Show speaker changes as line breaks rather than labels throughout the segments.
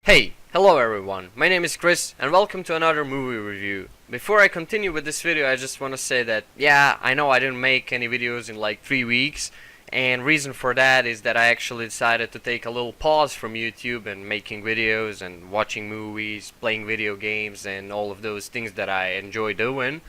Hey, hello everyone, my name is Chris and welcome to another movie review. Before I continue with this video, I just want to say that I know I didn't make any videos in like 3 weeks, and reason for that is that I actually decided to take a little pause from YouTube and making videos and watching movies, playing video games and all of those things that I enjoy doing.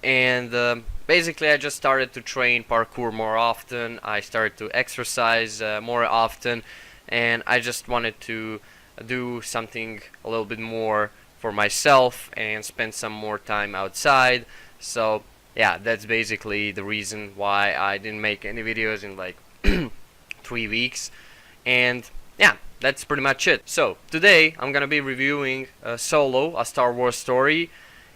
And basically I just started to train parkour more often, I started to exercise more often, and I just wanted to do something a little bit more for myself and spend some more time outside. So yeah, that's basically the reason why I didn't make any videos in like 3 weeks. And yeah, that's pretty much it. So today I'm gonna be reviewing Solo, a Star Wars story.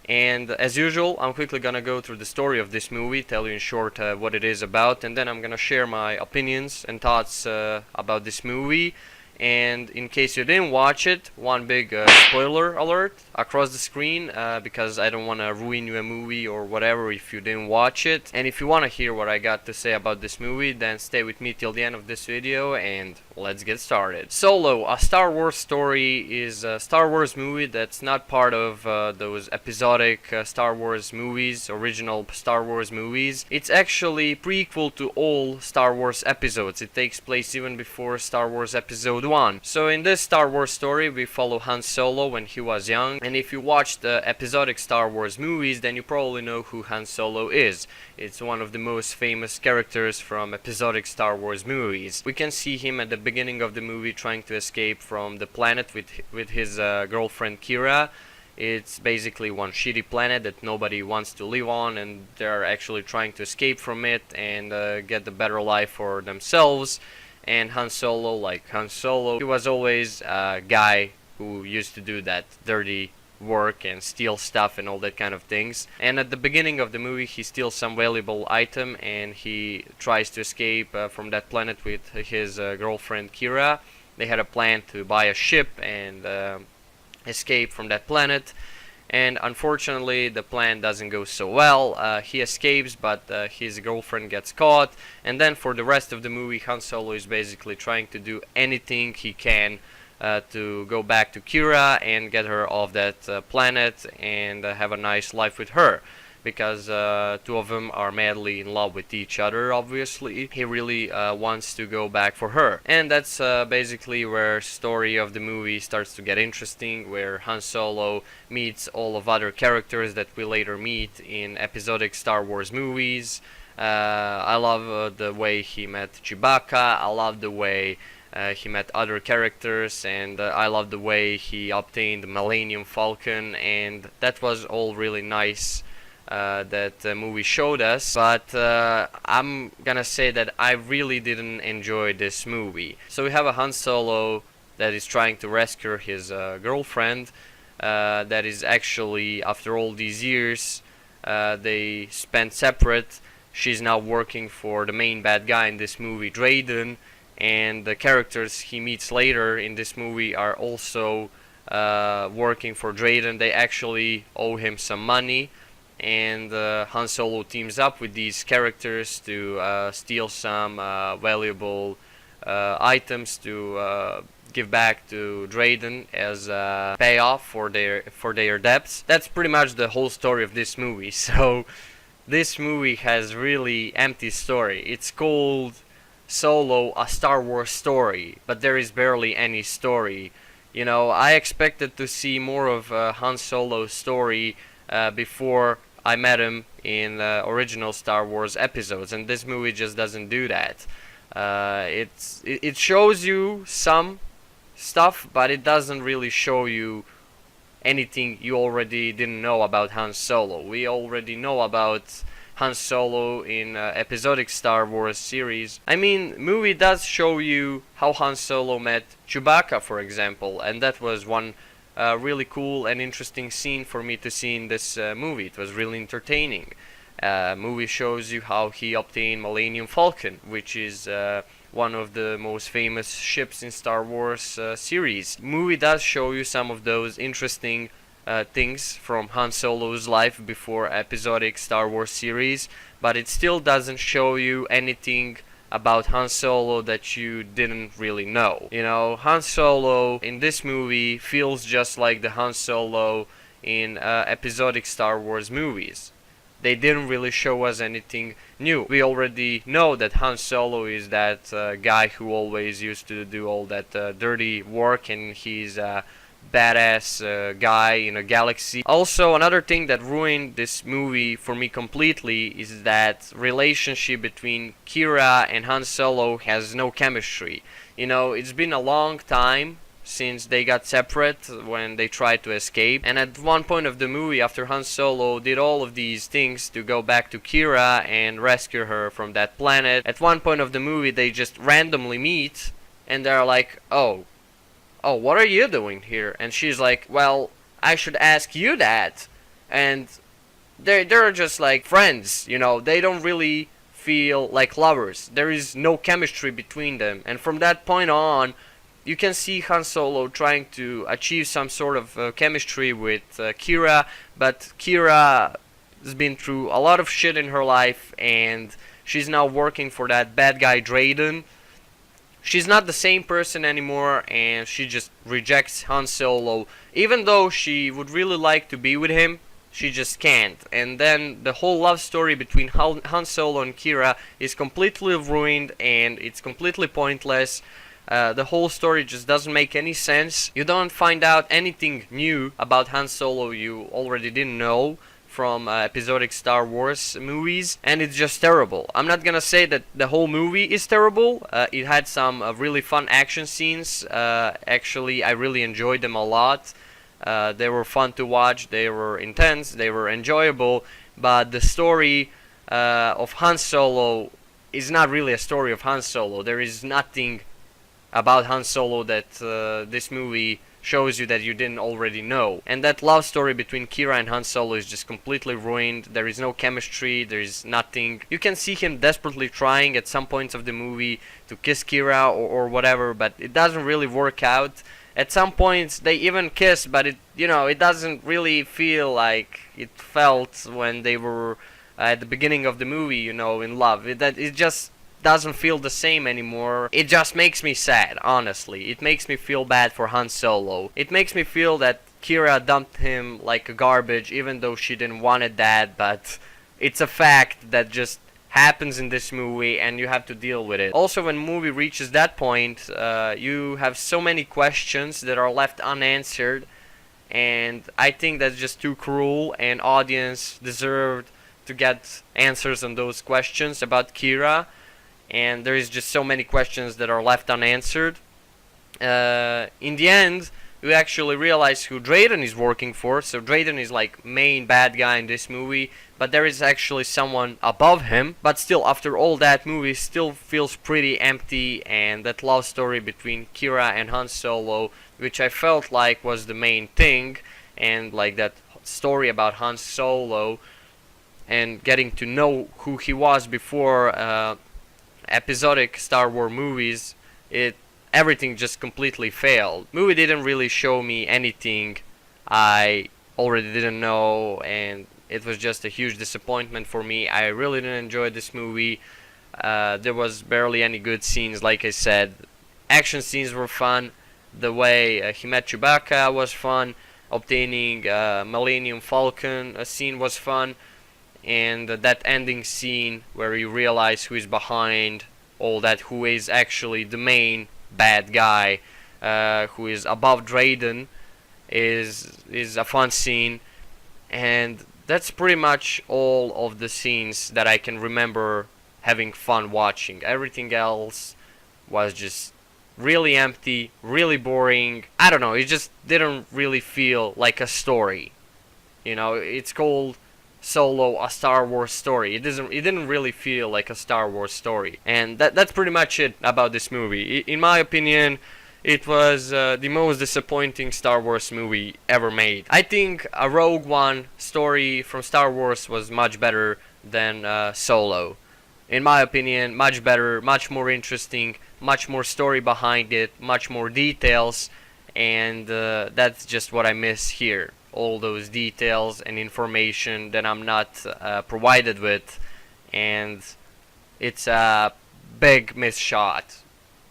And as usual, I'm quickly gonna go through the story of this movie, tell you in short what it is about, and then I'm gonna share my opinions and thoughts about this movie. And in case you didn't watch it, one big spoiler alert across the screen, because I don't want to ruin you a movie or whatever if you didn't watch it. And if you want to hear what I got to say about this movie, then stay with me till the end of this video and let's get started. Solo, a Star Wars story, is a Star Wars movie that's not part of those episodic Star Wars movies, original Star Wars movies. It's actually prequel to all Star Wars episodes. It takes place even before Star Wars Episode 1. So in this Star Wars story, we follow Han Solo when he was young, and if you watch the episodic Star Wars movies, then you probably know who Han Solo is. It's one of the most famous characters from episodic Star Wars movies. We can see him at the beginning of the movie trying to escape from the planet with his girlfriend Kira. It's basically one shitty planet that nobody wants to live on, and they're actually trying to escape from it and get a better life for themselves. And Han Solo, like Han Solo, he was always a guy who used to do that dirty work and steal stuff and all that kind of things. And at the beginning of the movie, he steals some valuable item and he tries to escape from that planet with his girlfriend Kira. They had a plan to buy a ship and escape from that planet. And unfortunately the plan doesn't go so well. He escapes, but his girlfriend gets caught, and then for the rest of the movie Han Solo is basically trying to do anything he can to go back to Kira and get her off that planet and have a nice life with her, because two of them are madly in love with each other. Obviously he really wants to go back for her, and that's basically where story of the movie starts to get interesting, where Han Solo meets all of other characters that we later meet in episodic Star Wars movies. I love the way he met Chewbacca, I love the way he met other characters, and I love the way he obtained the Millennium Falcon, and that was all really nice that the movie showed us. But I'm gonna say that I really didn't enjoy this movie. So we have a Han Solo that is trying to rescue his girlfriend, that is actually, after all these years, they spent separate. She's now working for the main bad guy in this movie, Drayden, and the characters he meets later in this movie are also working for Drayden. They actually owe him some money, and Han Solo teams up with these characters to steal some valuable items to give back to Drayden as payoff for their debts. That's pretty much the whole story of this movie. So this movie has really empty story. It's called Solo, a Star Wars story, but there is barely any story. You know, I expected to see more of Han Solo's story before I met him in original Star Wars episodes, and this movie just doesn't do that. It shows you some stuff, but it doesn't really show you anything you already didn't know about Han Solo. We already know about Han Solo in episodic Star Wars series. I mean, movie does show you how Han Solo met Chewbacca, for example, and that was one really cool and interesting scene for me to see in this movie. It was really entertaining. Movie shows you how he obtained Millennium Falcon, which is one of the most famous ships in Star Wars series. Movie does show you some of those interesting things from Han Solo's life before episodic Star Wars series, but it still doesn't show you anything about Han Solo that you didn't really know. You know, Han Solo in this movie feels just like the Han Solo in episodic Star Wars movies. They didn't really show us anything new. We already know that Han Solo is that guy who always used to do all that dirty work, and he's a badass guy in a galaxy. Also, another thing that ruined this movie for me completely is that relationship between Kira and Han Solo has no chemistry. You know, it's been a long time since they got separate when they tried to escape, and at one point of the movie, after Han Solo did all of these things to go back to Kira and rescue her from that planet, at one point of the movie they just randomly meet and they're like, oh, what are you doing here? And she's like, well, I should ask you that. And they're just like friends, you know, they don't really feel like lovers. There is no chemistry between them, and from that point on you can see Han Solo trying to achieve some sort of chemistry with Kira, but Kira has been through a lot of shit in her life, and she's now working for that bad guy Drayden. She's not the same person anymore, and she just rejects Han Solo. Even though she would really like to be with him, she just can't. And then the whole love story between Han Solo and Kira is completely ruined, and it's completely pointless. The whole story just doesn't make any sense. You don't find out anything new about Han Solo you already didn't know from episodic Star Wars movies, and it's just terrible. I'm not gonna say that the whole movie is terrible. It had some really fun action scenes. Actually, I really enjoyed them a lot. They were fun to watch, they were intense, they were enjoyable, but the story of Han Solo is not really a story of Han Solo. There is nothing about Han Solo that this movie shows you that you didn't already know. And that love story between Kira and Han Solo is just completely ruined. There is no chemistry, there is nothing. You can see him desperately trying at some points of the movie to kiss Kira or whatever, but it doesn't really work out. At some points they even kiss, but it doesn't really feel like it felt when they were at the beginning of the movie, in love. It just doesn't feel the same anymore. It just makes me sad, honestly. It makes me feel bad for Han Solo. It makes me feel that Kira dumped him like a garbage, even though she didn't want that, but it's a fact that just happens in this movie and you have to deal with it. Also, when the movie reaches that point, you have so many questions that are left unanswered, and I think that's just too cruel, and audience deserved to get answers on those questions about Kira. And there is just so many questions that are left unanswered. In the end, you actually realize who Drayden is working for. So Drayden is like main bad guy in this movie, but there is actually someone above him. But still, after all that, movie still feels pretty empty, and that love story between Kira and Han Solo, which I felt like was the main thing, and like that story about Han Solo and getting to know who he was before episodic Star Wars movies, everything just completely failed. Movie didn't really show me anything I already didn't know, and it was just a huge disappointment for me. I really didn't enjoy this movie. There was barely any good scenes, like I said. Action scenes were fun. The way he met Chewbacca was fun. Obtaining Millennium Falcon scene was fun. And that ending scene where you realize who is behind all that, who is actually the main bad guy, who is above Drayden, is a fun scene. And that's pretty much all of the scenes that I can remember having fun watching. Everything else was just really empty, really boring. I don't know, it just didn't really feel like a story. It's called Solo, a Star Wars story. It didn't really feel like a Star Wars story. And that's pretty much it about this movie. In my opinion, it was the most disappointing Star Wars movie ever made. I think a Rogue One story from Star Wars was much better than Solo. In my opinion, much better, much more interesting, much more story behind it, much more details, and that's just what I miss here. All those details and information that I'm not provided with, and it's a big miss shot.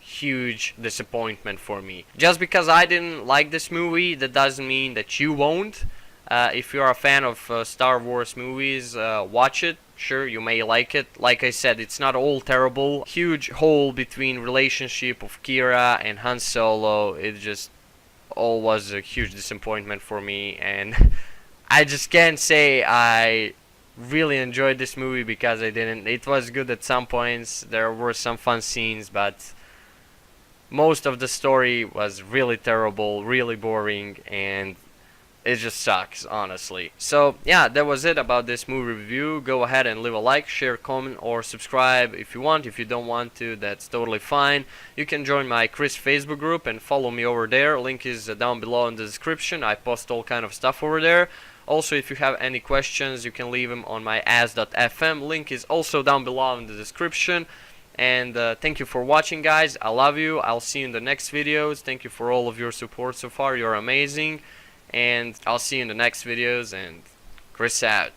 Huge disappointment for me. Just because I didn't like this movie, that doesn't mean that you won't. If you're a fan of Star Wars movies, watch it. Sure, you may like it. Like I said, it's not all terrible. Huge hole between relationship of Kira and Han Solo. It just all was a huge disappointment for me, and I just can't say I really enjoyed this movie because I didn't. It was good at some points. There were some fun scenes, but most of the story was really terrible, really boring, and it just sucks, honestly. So yeah, that was it about this movie review. Go ahead and leave a like, share, comment, or subscribe if you want. If you don't want to, that's totally fine. You can join my Chris Facebook group and follow me over there. Link is down below in the description. I post all kind of stuff over there. Also, if you have any questions, you can leave them on my as.fm. Link is also down below in the description. And thank you for watching, guys. I love you. I'll see you in the next videos. Thank you for all of your support so far. You're amazing. And I'll see you in the next videos, and Chris out.